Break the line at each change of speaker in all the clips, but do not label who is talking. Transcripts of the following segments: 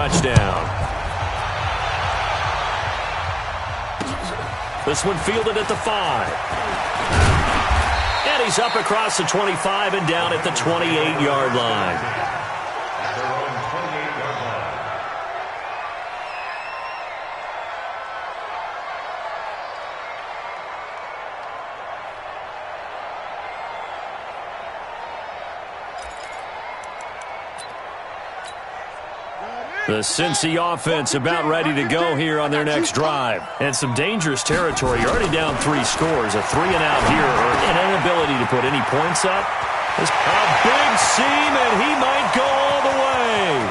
touchdown. This one fielded at the 5. And he's up across the 25 and down at the 28-yard line. The Cincy offense about ready to go here on their next drive. And some dangerous territory. You're already down 3 scores. A 3-and-out here, or an inability to put any points up. This a big seam, and he might go all the way.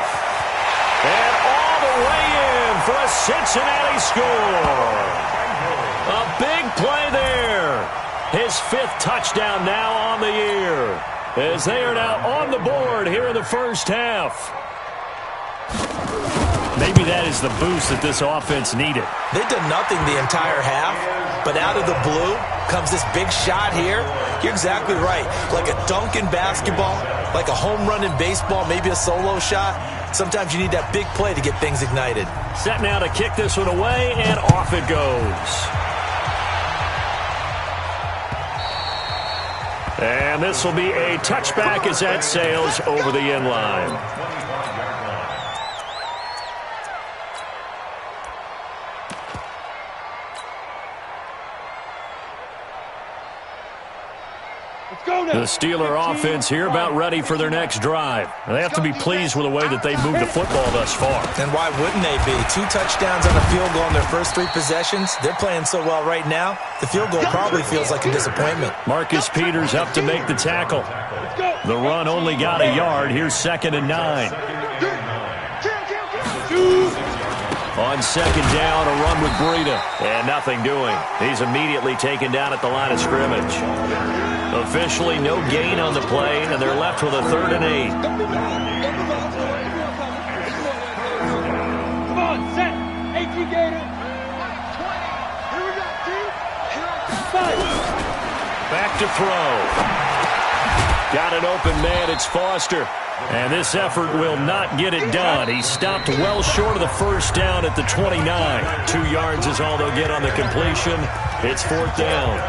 And all the way in for a Cincinnati score. A big play there. His 5th touchdown now on the year, as they are now on the board here in the first half. Maybe that is the boost that this offense needed.
They've done nothing the entire half, but out of the blue comes this big shot here. You're exactly right. Like a dunk in basketball, like a home run in baseball, maybe a solo shot. Sometimes you need that big play to get things ignited.
Set now to kick this one away, and off it goes. And this will be a touchback as that sails over the end line. The Steeler offense here about ready for their next drive. They have to be pleased with the way that they've moved the football thus far.
And why wouldn't they be? 2 touchdowns on a field goal in their first 3 possessions. They're playing so well right now, the field goal probably feels like a disappointment.
Marcus Peters up to make the tackle. The run only got a yard. Here's 2nd and 9. On 2nd down, a run with Breida. And nothing doing. He's immediately taken down at the line of scrimmage. Officially no gain on the play, and they're left with a 3rd and 8.
Come on, set. 18 gator. 20. Here we go, team.
Back to throw. Got an open man. It's Foster. And this effort will not get it done. He stopped well short of the first down at the 29. 2 yards is all they'll get on the completion. It's 4th down.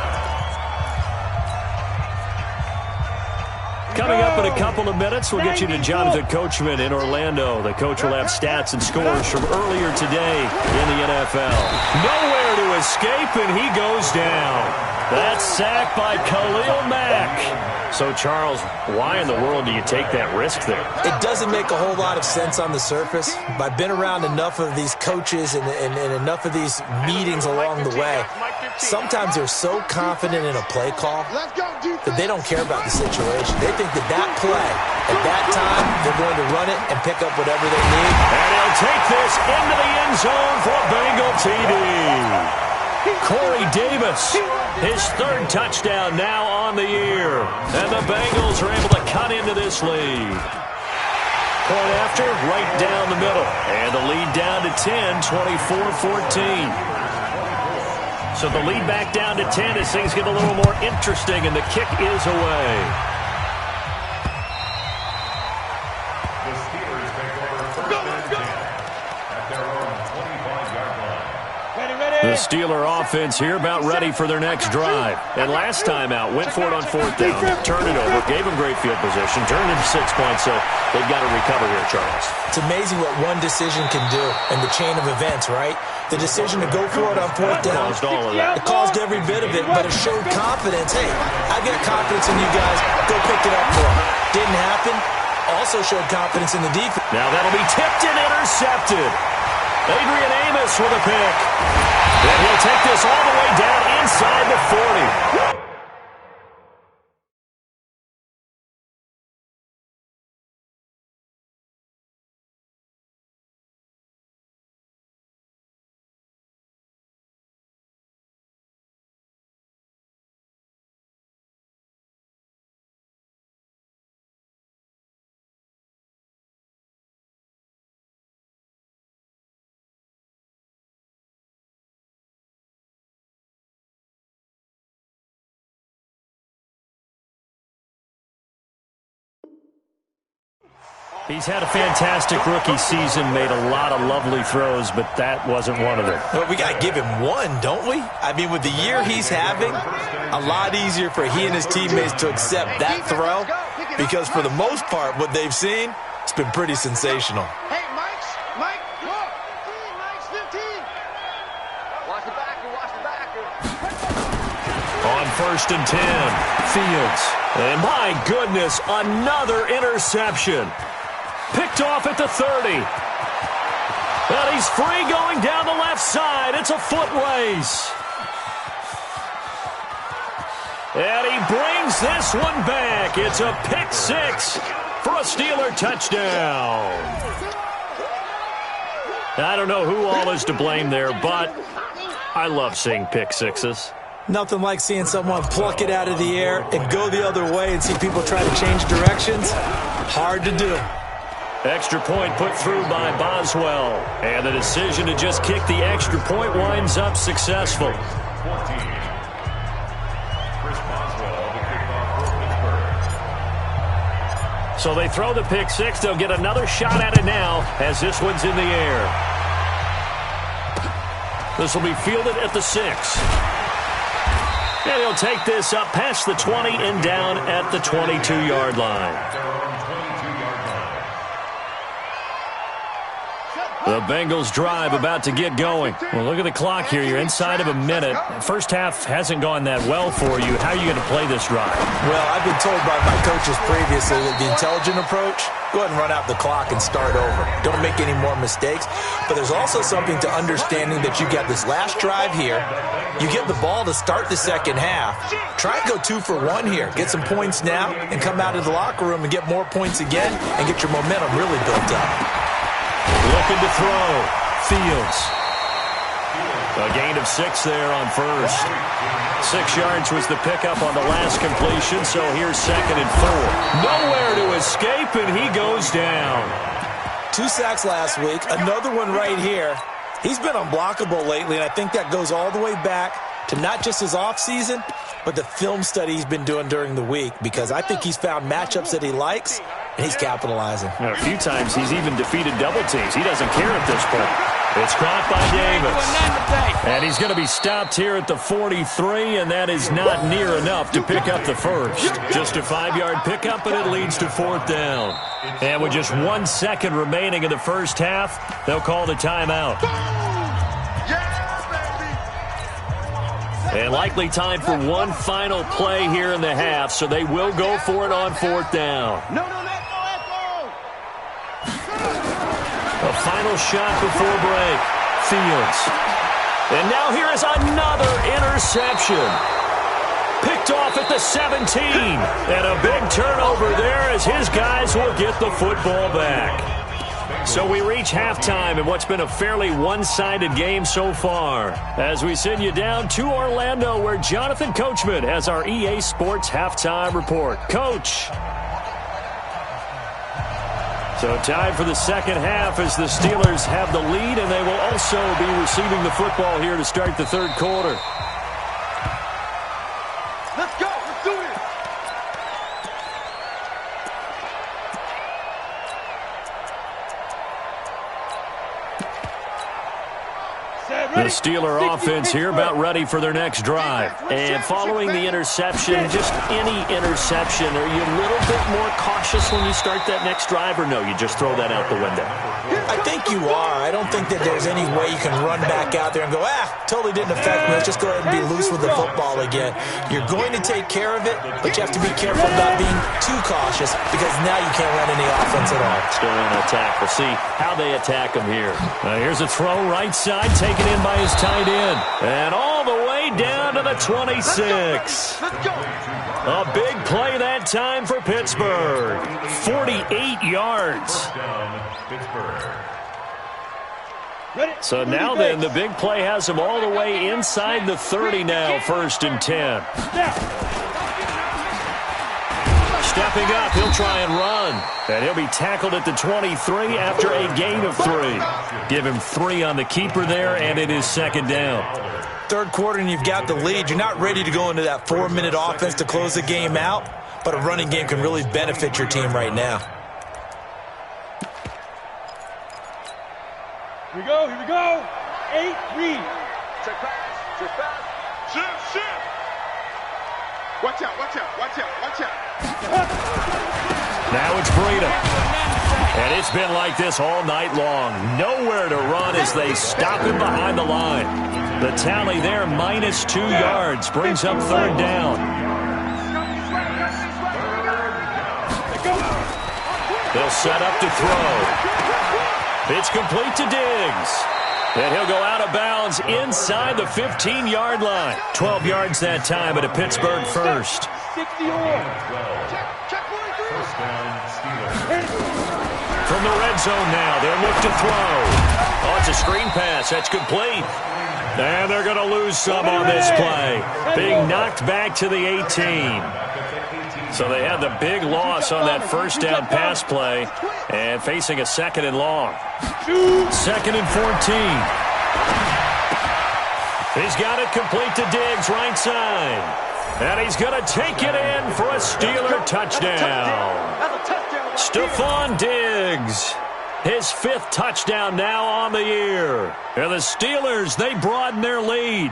Coming up in a couple of minutes, we'll get you to Jonathan Coachman in Orlando. The coach will have stats and scores from earlier today in the NFL. Nowhere to escape, and he goes down. That's sacked by Khalil Mack. So, Charles, why in the world do you take that risk there?
It doesn't make a whole lot of sense on the surface. But I've been around enough of these coaches and enough of these meetings along the way. Sometimes they're so confident in a play call that they don't care about the situation. They think that play, at that time, they're going to run it and pick up whatever they need.
And he'll take this into the end zone for a Bengal TD. Corey Davis, his 3rd touchdown now on the year. And the Bengals are able to cut into this lead. Point after, right down the middle. And the lead down to 10, 24-14. So the lead back down to 10 as things get a little more interesting, and the kick is away.
The Steelers take over first and 10 at their own 25-yard line.
The Steeler offense here about ready for their next drive. And last time out, went for it on 4th down, turned it over, gave them great field position, turned it to 6 points, so they've got to recover here, Charles.
It's amazing what one decision can do in the chain of events, right? The decision to go for it on 4th down,
Caused all of that.
it caused every bit of it, but it showed confidence. Hey, I got confidence in you guys. Go pick it up for them. Didn't happen. Also showed confidence in the defense.
Now that'll be tipped and intercepted. Adrian Amos with a pick. And he'll take this all the way down inside the 40. He's had a fantastic rookie season, made a lot of lovely throws, but that wasn't one of them.
Well, we got to give him one, don't we? I mean, with the year he's having, a lot easier for he and his teammates to accept that throw because for the most part, what they've seen, it's been pretty sensational.
Hey, Mike, look. 15, Mike's 15. Watch the backer, watch the backer.
On 1st and 10, Fields. And my goodness, another interception. Picked off at the 30. And he's free going down the left side. It's a foot race. And he brings this one back. It's a pick six for a Steeler touchdown. I don't know who all is to blame there, but I love seeing pick sixes.
Nothing like seeing someone pluck it out of the air and go the other way and see people try to change directions. Hard to do.
Extra point put through by Boswell. And the decision to just kick the extra point winds up successful. So they throw the pick six. They'll get another shot at it now as this one's in the air. This will be fielded at the 6. And he'll take this up past the 20 and down at the 22-yard line. The Bengals drive about to get going. Well, look at the clock here. You're inside of a minute. First half hasn't gone that well for you. How are you going to play this drive?
Well, I've been told by my coaches previously that the intelligent approach, go ahead and run out the clock and start over. Don't make any more mistakes. But there's also something to understanding that you got this last drive here. You get the ball to start the second half. Try and go 2 for 1 here. Get some points now and come out of the locker room and get more points again and get your momentum really built up.
Looking to throw. Fields. A gain of 6 there on first. 6 yards was the pickup on the last completion, so here's 2nd and 4. Nowhere to escape, and he goes down.
2 sacks last week, another one right here. He's been unblockable lately, and I think that goes all the way back to not just his offseason, but the film study he's been doing during the week, because I think he's found matchups that he likes, and he's capitalizing.
A few times he's even defeated double teams. He doesn't care at this point. It's caught by Davis. And he's going to be stopped here at the 43, and that is not near enough to pick up the first. Just a 5-yard pickup, and it leads to 4th down. And with just 1 second remaining in the first half, they'll call the timeout. And likely time for one final play here in the half, so they will go for it on 4th down. A final shot before break. Fields. And now here is another interception. Picked off at the 17. And a big turnover there as his guys will get the football back. So we reach halftime in what's been a fairly one-sided game so far. As we send you down to Orlando, where Jonathan Coachman has our EA Sports Halftime Report. Coach. So time for the second half as the Steelers have the lead, and they will also be receiving the football here to start the third quarter.
Let's go. Let's do it.
The Steeler offense here about ready for their next drive. And following the interception, just any interception, are you a little bit more cautious when you start that next drive, or no, you just throw that out the window?
I think you are. I don't think that there's any way you can run back out there and go, totally didn't affect me. Let's just go ahead and be loose with the football again. You're going to take care of it, but you have to be careful about being too cautious because now you can't run any offense at all.
Still on attack. We'll see how they attack him here. Here's a throw right side, taken in by his tight end. And all the way down to the 26.
Let's go.
A big play that time for Pittsburgh. 48 yards. So now then, the big play has him all the way inside the 30 now, 1st and 10. Stepping up, he'll try and run. And he'll be tackled at the 23 after a gain of 3. Give him 3 on the keeper there, and it is 2nd down.
Third quarter and you've got the lead. You're not ready to go into that 4-minute offense to close the game out, but a running game can really benefit your team right now.
Here we go, here we go. 8, read.
Check pass, check pass.
Shift. Watch out, watch out, watch out, watch out.
Now it's Breida. And it's been like this all night long. Nowhere to run as they stop him behind the line. The tally there, -2 yards, brings up third down. They'll set up to throw. It's complete to Diggs. And he'll go out of bounds inside the 15-yard line. 12 yards that time at a Pittsburgh first.
60 on.
From the red zone now, they'll look to throw. Oh, it's a screen pass. That's complete. And they're going to lose some on this play. Being knocked back to the 18. So they had the big loss on that first down pass play and facing a 2nd and long. 2nd and 14. He's got it complete to Diggs, right side. And he's going to take it in for a Steeler touchdown. Stephon Diggs, his 5th touchdown now on the year. And the Steelers, they broaden their lead.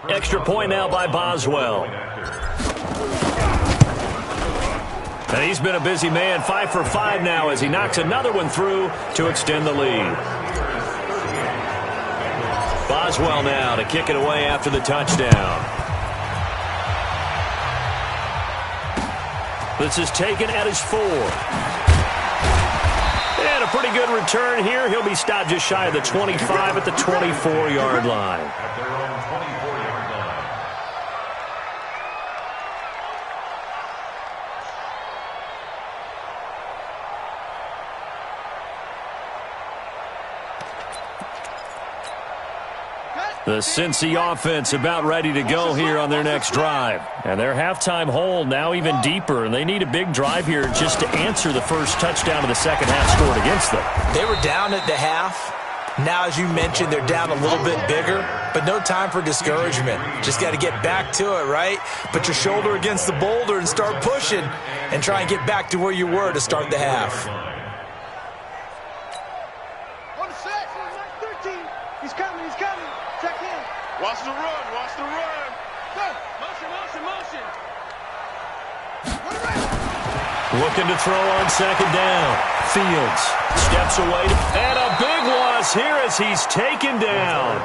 Extra point now by Boswell. And he's been a busy man, 5 for 5 now as he knocks another one through to extend the lead. Boswell now to kick it away after the touchdown. This is taken at his 4. And a pretty good return here. He'll be stopped just shy of the 25 at the 24-yard line. The Cincy offense about ready to go here on their next drive. And their halftime hole now even deeper, and they need a big drive here just to answer the first touchdown of the second half scored against them.
They were down at the half. Now, as you mentioned, they're down a little bit bigger, but no time for discouragement. Just got to get back to it, right? Put your shoulder against the boulder and start pushing and try and get back to where you were to start the half.
On the set. 13. He's coming. Check in.
Watch the run, watch the run.
Go. Motion.
Looking to throw on second down. Fields steps away. And a big loss here as he's taken down.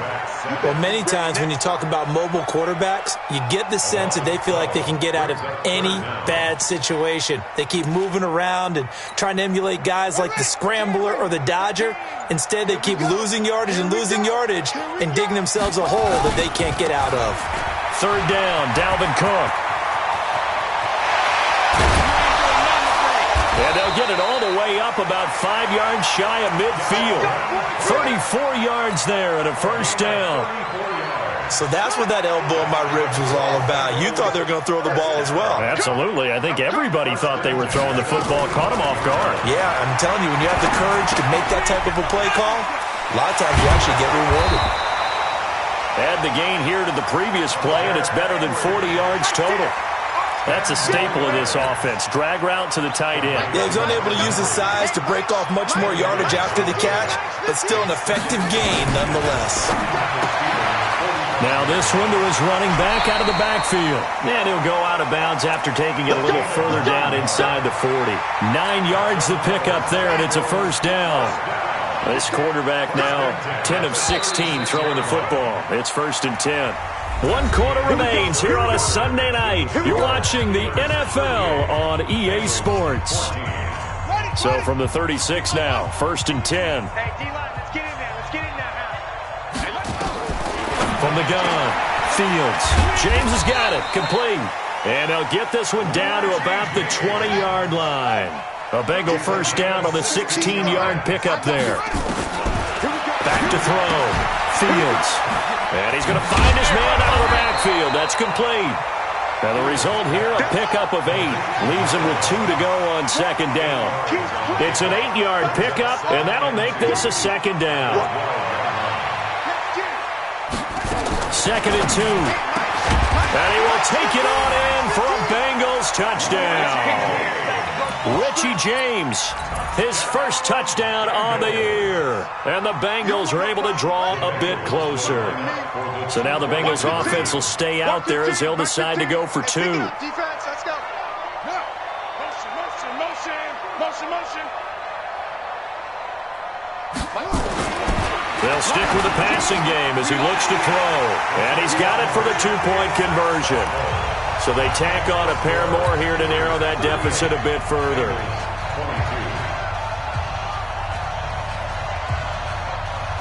Well, many times when you talk about mobile quarterbacks, you get the sense that they feel like they can get out of any bad situation. They keep moving around and trying to emulate guys like the Scrambler or the Dodger. Instead, they keep losing yardage and digging themselves a hole that they can't get out of.
Third down, Dalvin Cook. And they'll get it all the way up about 5 yards shy of midfield. 34 yards there at a first down.
So that's what that elbow in my ribs was all about. You thought they were going to throw the ball as well.
Absolutely. I think everybody thought they were throwing the football. Caught him off guard.
Yeah, I'm telling you, when you have the courage to make that type of a play call, a lot of times you actually get rewarded.
Add the gain here to the previous play, and it's better than 40 yards total. That's a staple of this offense. Drag route to the tight end.
Yeah, he's unable to use his size to break off much more yardage after the catch, but still an effective gain nonetheless.
Now this one to his running back out of the backfield. And he'll go out of bounds after taking it a little further down inside the 40. 9 yards the pickup there, and it's a first down. This quarterback now 10 of 16 throwing the football. It's 1st and 10. 1 quarter remains here on a Sunday night. You're watching the NFL on EA Sports. So from the 36 now, 1st and 10.
Hey, D-line, let's get in there.
From the gun, Fields. James has got it, complete. And they'll get this one down to about the 20-yard line. A Bengal first down on the 16-yard pickup there. Back to throw. Fields. And he's going to find his man out of the backfield. That's complete. Now the result here, a pickup of 8. Leaves him with 2 to go on second down. It's an 8-yard pickup, and that'll make this a second down. 2nd and 2. And he will take it on in for a Bengal Bengals touchdown. Richie James, his first touchdown on the year. And the Bengals are able to draw a bit closer. So now the Bengals offense will stay out there as they'll decide to go for 2.
Defense, let's go. Motion.
They'll stick with the passing game as he looks to throw. And he's got it for the 2-point conversion. So they tack on a pair more here to narrow that deficit a bit further.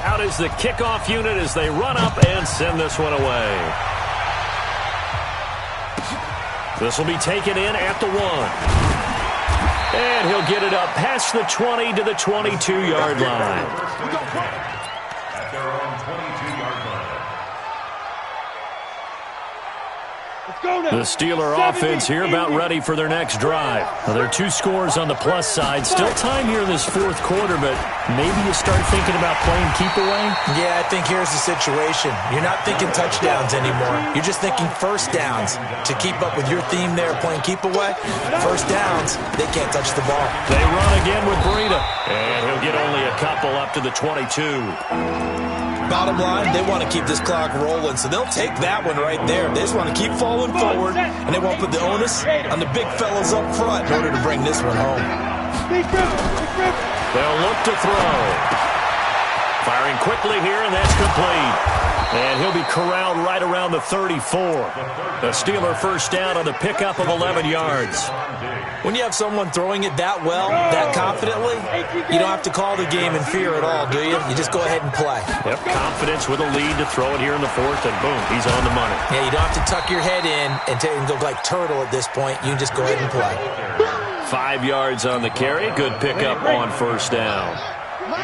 Out is the kickoff unit as they run up and send this one away. This will be taken in at the 1. And he'll get it up past the 20 to the 22-yard line.
At their own 22-yard line.
The Steeler offense here about ready for their next drive. Well, there are 2 scores on the plus side. Still time here in this 4th quarter, but maybe you start thinking about playing keep away?
Yeah, I think here's the situation. You're not thinking touchdowns anymore. You're just thinking first downs. To keep up with your theme there, playing keep away, first downs, they can't touch the ball.
They run again with Breida. And he'll get only a couple up to the 22.
Bottom line, they want to keep this clock rolling, so they'll take that one right there. They just want to keep falling forward, and they won't put the onus on the big fellas up front in order to bring this one home.
They'll look to throw. Firing quickly here, and that's complete. And he'll be corralled right around the 34. The Steeler first down on the pickup of 11 yards.
When you have someone throwing it that well, that confidently, you don't have to call the game in fear at all, do you? You just go ahead and play.
Yep, confidence with a lead to throw it here in the 4th, and boom, he's on the money.
Yeah, you don't have to tuck your head in and go like turtle at this point. You can just go ahead and play.
5 yards on the carry. Good pickup on first down.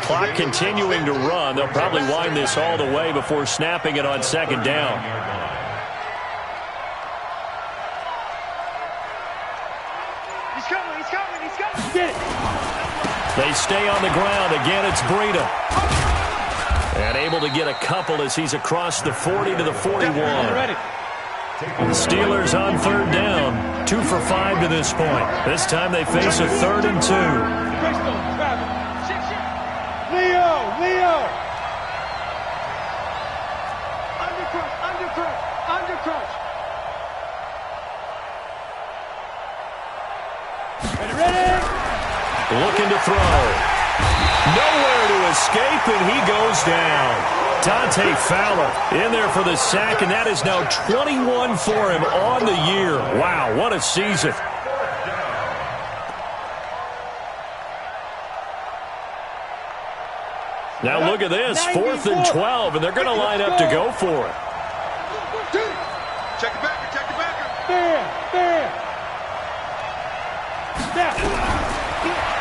Clock continuing to run. They'll probably wind this all the way before snapping it on 2nd down.
He's coming. Get it.
They stay on the ground. Again, it's Breida. And able to get a couple as he's across the 40 to the 41. The Steelers on 3rd down. 2 for 5 to this point. This time they face a 3rd and 2.
Leo. Undercrush. Ready?
Looking to throw. Nowhere to escape, and he goes down. Dante Fowler in there for the sack, and that is now 21 for him on the year. Wow, what a season. Now look at this, 4th and 12, and they're going to line up to go for it.
Check it back.
There.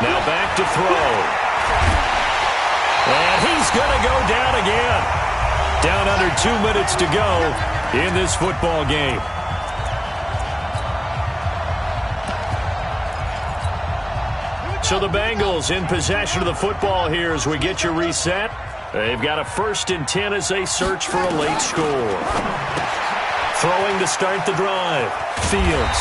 Now back to throw. And he's going to go down again. Down under 2 minutes to go in this football game. So the Bengals in possession of the football here as we get you reset. They've got a 1st and 10 as they search for a late score. Throwing to start the drive. Fields.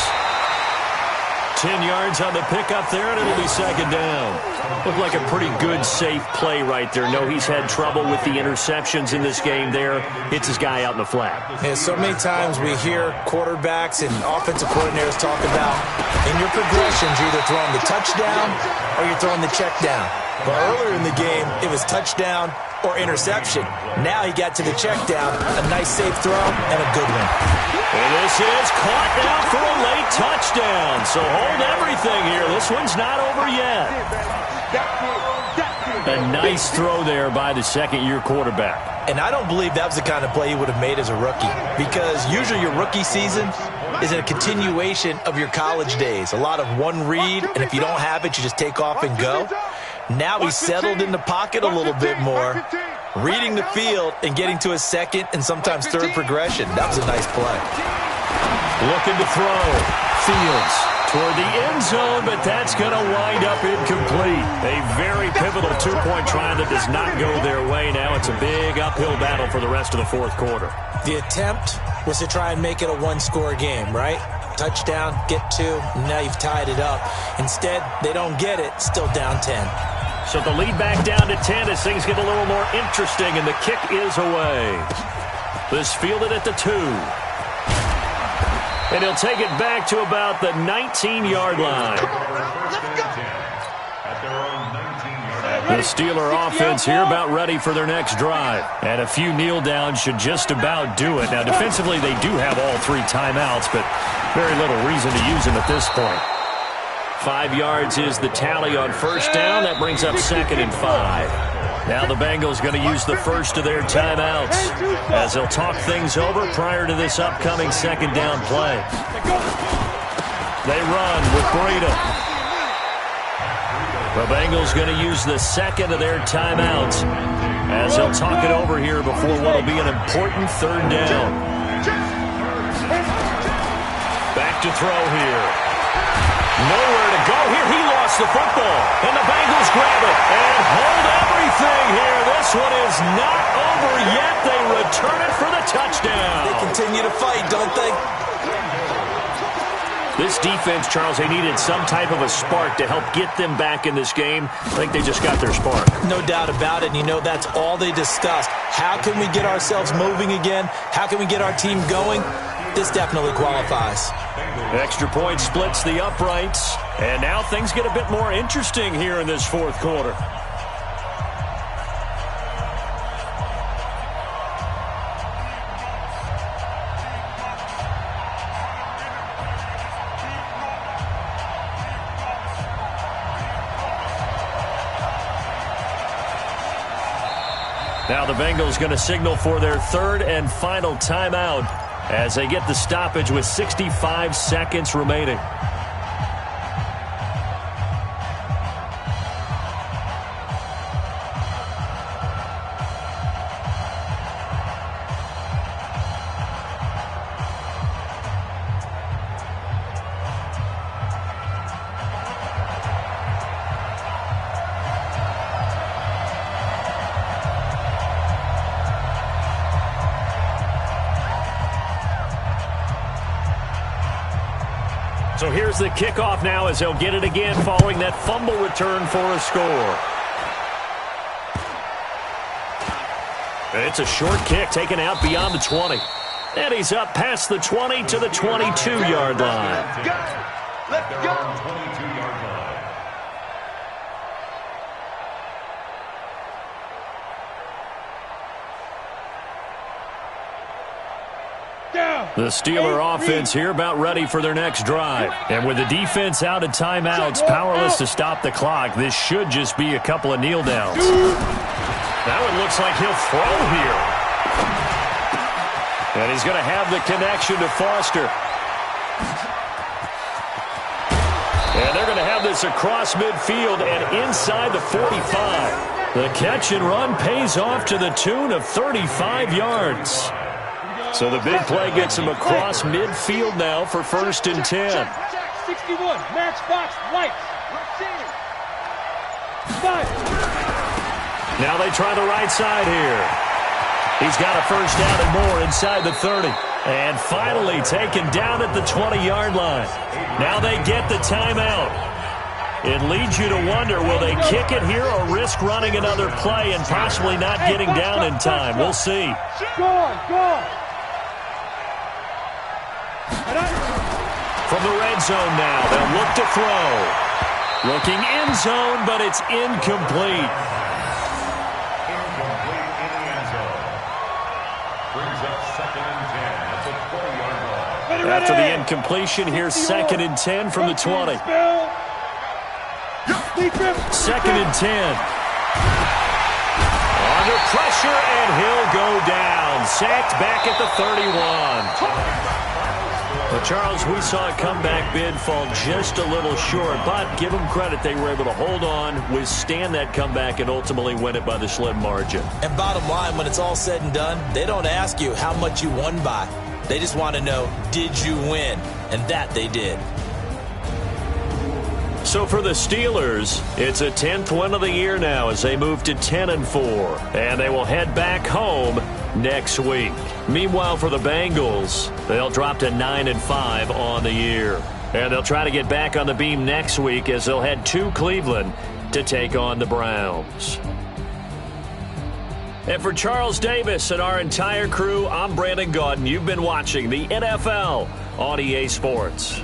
10 yards on the pickup there, and it'll be 2nd down. Looked like a pretty good, safe play right there. No, he's had trouble with the interceptions in this game there. Hits his guy out in the flat.
Yeah, so many times we hear quarterbacks and offensive coordinators talk about, in your progressions, you're either throwing the touchdown or you're throwing the check down. But earlier in the game, it was touchdown or interception. Now he got to the check down, a nice safe throw, and a good one.
And this is caught now for a late touchdown. So hold everything here. This one's not over yet. A nice throw there by the 2nd-year quarterback.
And I don't believe that was the kind of play he would have made as a rookie, because usually your rookie season is a continuation of your college days. A lot of one read, and if you don't have it, you just take off and go. Now he's settled in the pocket a little bit more, reading the field and getting to a 2nd and sometimes 3rd progression. That was a nice play.
Looking to throw. Fields toward the end zone, but that's going to wind up incomplete. A very pivotal 2-point try that does not go their way. Now it's a big uphill battle for the rest of the 4th quarter.
The attempt was to try and make it a 1-score game, right? touchdown, get 2, and now you've tied it up. Instead, they don't get it, still down 10.
So the lead back down to 10 as things get a little more interesting, and the kick is away. This fielded at the 2. And he'll take it back to about the 19-yard line. The Steeler offense here about ready for their next drive. And a few kneel downs should just about do it. Now, defensively, they do have all 3 timeouts, but very little reason to use them at this point. 5 yards is the tally on first down. That brings up 2nd and 5. Now the Bengals going to use the first of their timeouts as they'll talk things over prior to this upcoming 2nd down play. They run with Breida. The Bengals going to use the 2nd of their timeouts as they'll talk it over here before what will be an important 3rd down. Back to throw here. Nowhere to go here. He lost the football. And the Bengals grab it and hold everything here. This one is not over yet. They return it for the touchdown.
They continue to fight, don't they?
This defense, Charles, they needed some type of a spark to help get them back in this game. I think they just got their spark.
No doubt about it. And you know, that's all they discussed. How can we get ourselves moving again? How can we get our team going? This definitely qualifies.
Extra point splits the uprights. And now things get a bit more interesting here in this 4th quarter. Now the Bengals going to signal for their 3rd and final timeout as they get the stoppage with 65 seconds remaining. So here's the kickoff now as they'll get it again following that fumble return for a score. It's a short kick taken out beyond the 20. And he's up past the 20 to the 22-yard line.
Let's go. 22-yard line.
The Steeler offense here about ready for their next drive. And with the defense out of timeouts, powerless to stop the clock, this should just be a couple of kneel downs. Now it looks like he'll throw here. And he's going to have the connection to Foster. And they're going to have this across midfield and inside the 45. The catch and run pays off to the tune of 35 yards. So the big play gets him across midfield now for 1st and 10.
61, match box, lights.
Now they try the right side here. He's got a 1st down and more inside the 30. And finally taken down at the 20-yard line. Now they get the timeout. It leads you to wonder, will they kick it here or risk running another play and possibly not getting down in time? We'll see.
Go on.
From the red zone now, they'll look to throw. Looking end zone, but it's incomplete.
Incomplete in the end zone. Brings up 2nd and 10 at the 20-yard line.
After the incompletion, here's 2nd and 10 from the 20. 2nd and 10. Under pressure, and he'll go down. Sacked back at the 31. Well, Charles, we saw a comeback bid fall just a little short, but give them credit, they were able to hold on, withstand that comeback, and ultimately win it by the slim margin.
And bottom line, when it's all said and done, they don't ask you how much you won by. They just want to know, did you win? And that they did.
So for the Steelers, it's a 10th win of the year now as they move to 10-4. And they will head back home next week. Meanwhile, for the Bengals, they'll drop to 9-5 on the year. And they'll try to get back on the beam next week as they'll head to Cleveland to take on the Browns. And for Charles Davis and our entire crew, I'm Brandon Gaudin. You've been watching the NFL on EA Sports.